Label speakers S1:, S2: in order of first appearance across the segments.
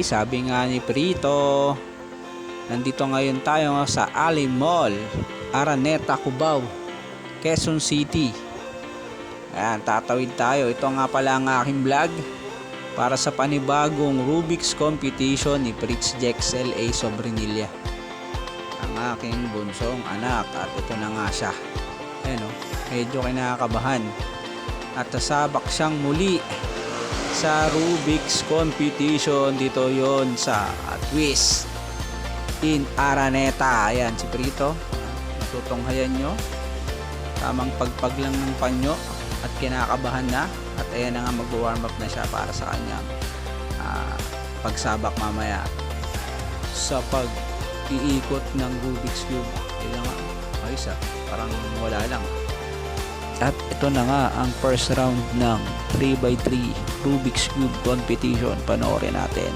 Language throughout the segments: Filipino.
S1: Sabi nga ni Prito, nandito ngayon tayo sa Ali Mall, Araneta, Cubao, Quezon City. Ayan, tatawid tayo. Ito nga pala ang aking vlog para sa panibagong Rubik's competition ni Pritz Jexel A. Sobrinilla, ang aking bunsong anak. At ito na nga siya. Ayan o, medyo kinakabahan. At sasabak siyang muli sa Rubik's competition. Dito yon sa Twist in Araneta. Ayan si Prito, natutunghayan nyo, tamang pagpag lang ng panyo at kinakabahan na. At ayan na nga, mag-warm up na siya para sa kanyang pagsabak mamaya sa pag-iikot ng Rubik's Cube. Ayan nga, ayos parang wala lang. At ito na nga ang first round ng 3x3 Rubik's Cube competition. Panoorin natin.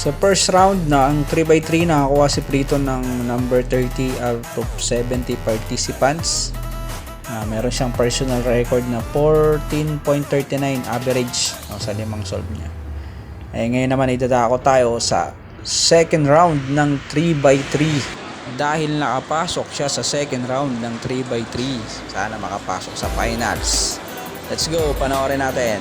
S1: Sa first round na ang 3x3, nakakuha si Prito ng number 30 out of 70 participants. Meron siyang personal record na 14.39 average sa limang solve niya. Ngayon naman idadako tayo sa second round ng 3x3. Dahil nakapasok siya sa second round ng 3x3, sana makapasok sa finals. Let's go, panoorin natin.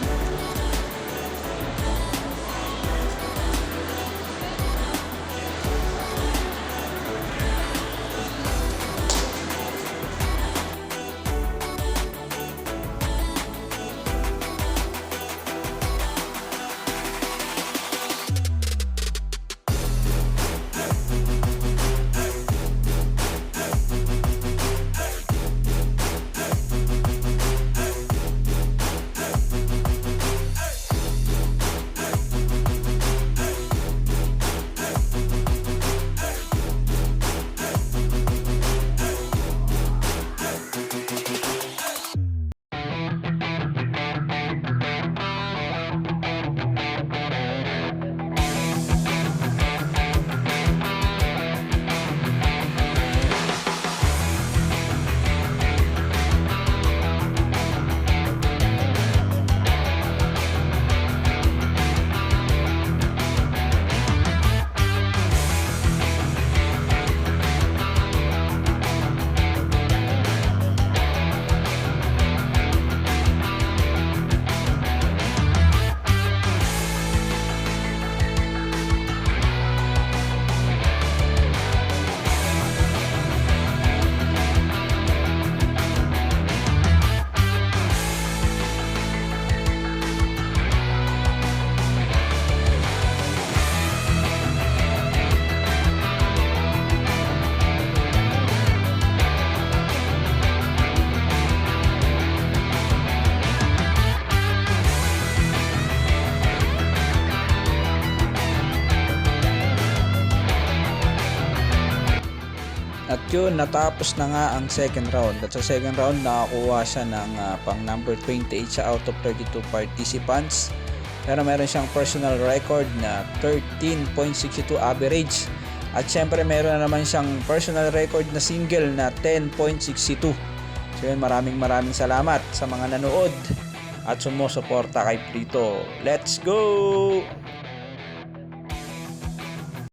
S1: yun, natapos na nga ang second round. At sa second round, nakakuha siya ng pang number 28 siya out of 32 participants. Pero meron siyang personal record na 13.62 average. At syempre meron na naman siyang personal record na single na 10.62. So yun, maraming salamat sa mga nanood at sumusuporta kay Prito. Let's go!